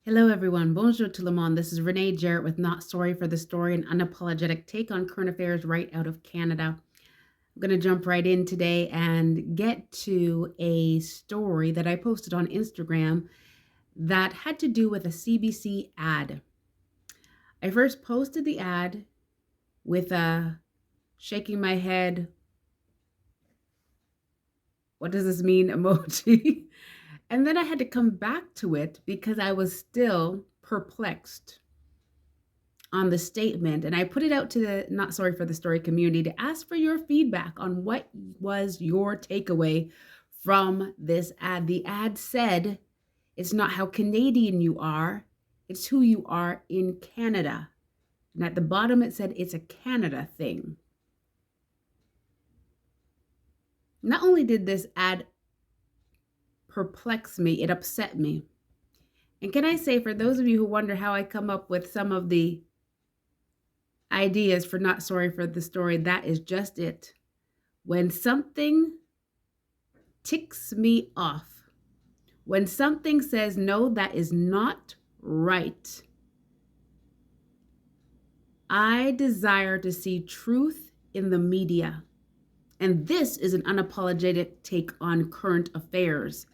Hello, everyone. Bonjour tout le monde. This is Renee Jarrett with Not Sorry for the Story, an unapologetic take on current affairs right out of Canada. I'm going to jump right in today and get to a story that I posted on Instagram that had to do with a CBC ad. I first posted the ad with a shaking my head, what does this mean emoji? And then I had to come back to it because I was still perplexed on the statement. And I put it out to the Not Sorry for the Story community to ask for your feedback on what was your takeaway from this ad. The ad said, it's not how Canadian you are, it's who you are in Canada. And at the bottom, it said it's a Canada thing. Not only did this ad perplex me, it upset me. And can I say, for those of you who wonder how I come up with some of the ideas for Not Sorry for the Story, that is just it. When something ticks me off, when something says, no, that is not right, I desire to see truth in the media. And this is an unapologetic take on current affairs.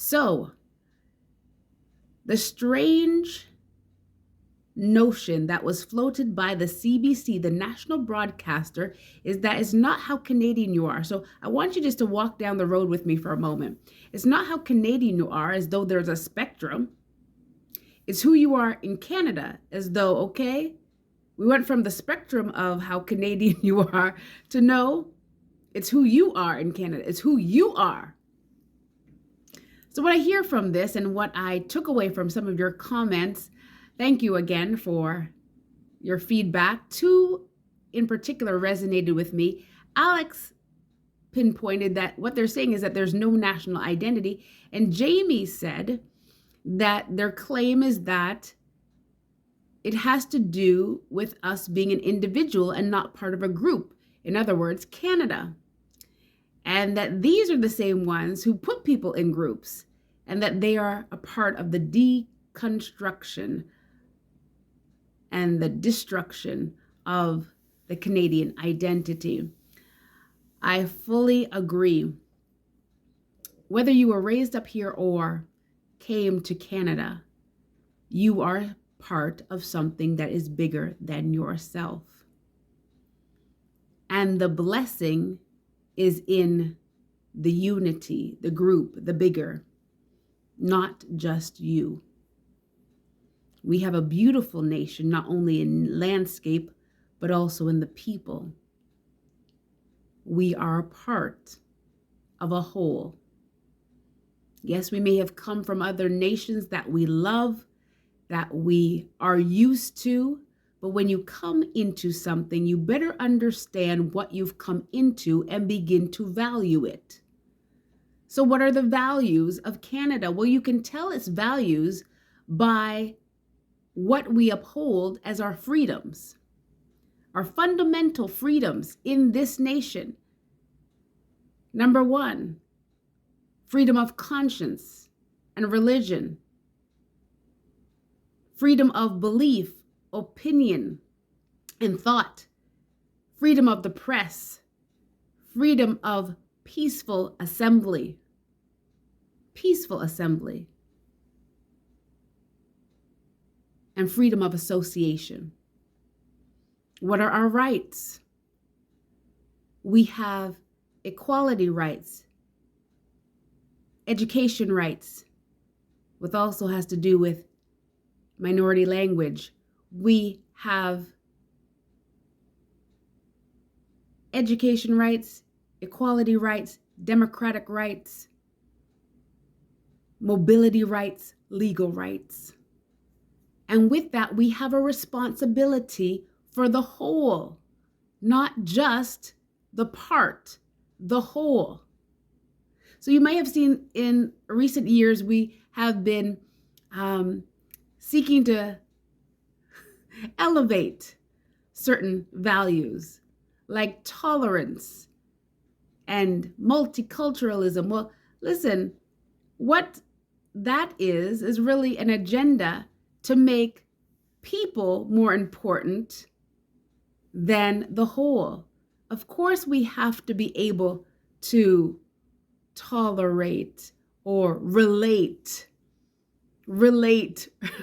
So, the strange notion that was floated by the CBC, the national broadcaster, is that it's not how Canadian you are. So I want you just to walk down the road with me for a moment. It's not how Canadian you are, as though there's a spectrum. It's who you are in Canada, as though, okay, we went from the spectrum of how Canadian you are to no, it's who you are in Canada. It's who you are. So what I hear from this and what I took away from some of your comments, thank you again for your feedback. Two in particular resonated with me. Alex pinpointed that what they're saying is that there's no national identity. And Jamie said that their claim is that it has to do with us being an individual and not part of a group. In other words, Canada. And that these are the same ones who put people in groups and that they are a part of the deconstruction and the destruction of the Canadian identity. I fully agree. Whether you were raised up here or came to Canada, you are part of something that is bigger than yourself. And the blessing is in the unity, the group, the bigger, not just you. We have a beautiful nation, not only in landscape, but also in the people. We are a part of a whole. Yes, we may have come from other nations that we love, that we are used to, but when you come into something, you better understand what you've come into and begin to value it. So what are the values of Canada? Well, you can tell its values by what we uphold as our freedoms, our fundamental freedoms in this nation. Number one, freedom of conscience and religion, freedom of belief, opinion, and thought, freedom of the press, freedom of peaceful assembly, and freedom of association. What are our rights? We have equality rights, education rights, which also has to do with minority language. We have education rights, equality rights, democratic rights, mobility rights, legal rights. And with that, we have a responsibility for the whole, not just the part, the whole. So you may have seen in recent years, we have been seeking to elevate certain values like tolerance and multiculturalism. Well, listen, what that is really an agenda to make people more important than the whole. Of course, we have to be able to tolerate or relate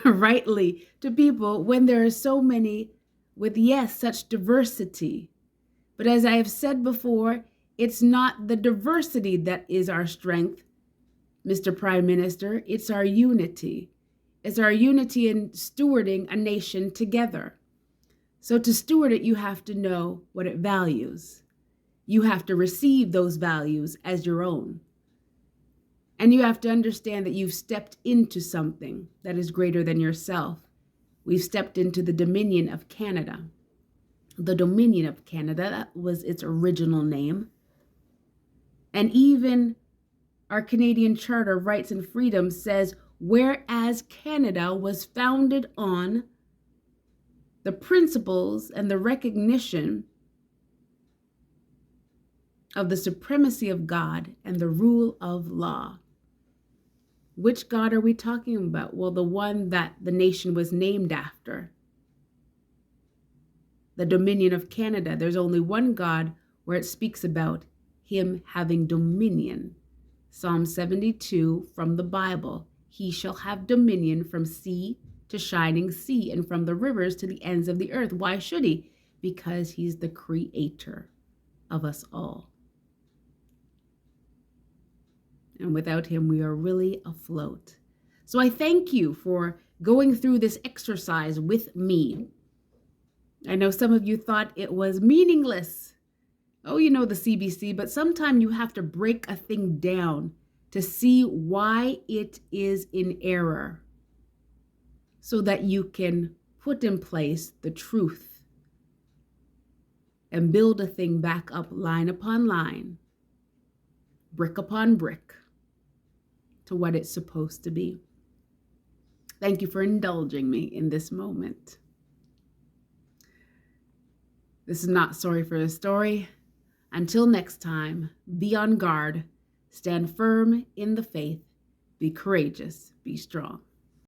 rightly to people when there are so many with, yes, such diversity. But as I have said before, it's not the diversity that is our strength, Mr. Prime Minister. It's our unity. It's our unity in stewarding a nation together. So to steward it, you have to know what it values. You have to receive those values as your own. And you have to understand that you've stepped into something that is greater than yourself. We've stepped into the Dominion of Canada. The Dominion of Canada, that was its original name. And even our Canadian Charter of Rights and Freedoms says, whereas Canada was founded on the principles and the recognition of the supremacy of God and the rule of law. Which God are we talking about? Well, the one that the nation was named after. The Dominion of Canada. There's only one God where it speaks about him having dominion. Psalm 72 from the Bible. He shall have dominion from sea to shining sea and from the rivers to the ends of the earth. Why should he? Because he's the creator of us all. And without him, we are really afloat. So I thank you for going through this exercise with me. I know some of you thought it was meaningless. Oh, you know the CBC, but sometimes you have to break a thing down to see why it is in error so that you can put in place the truth and build a thing back up line upon line, brick upon brick, to what it's supposed to be. Thank you for indulging me in this moment. This is not Sorry for the Story. Until next time, be on guard, stand firm in the faith, be courageous, be strong.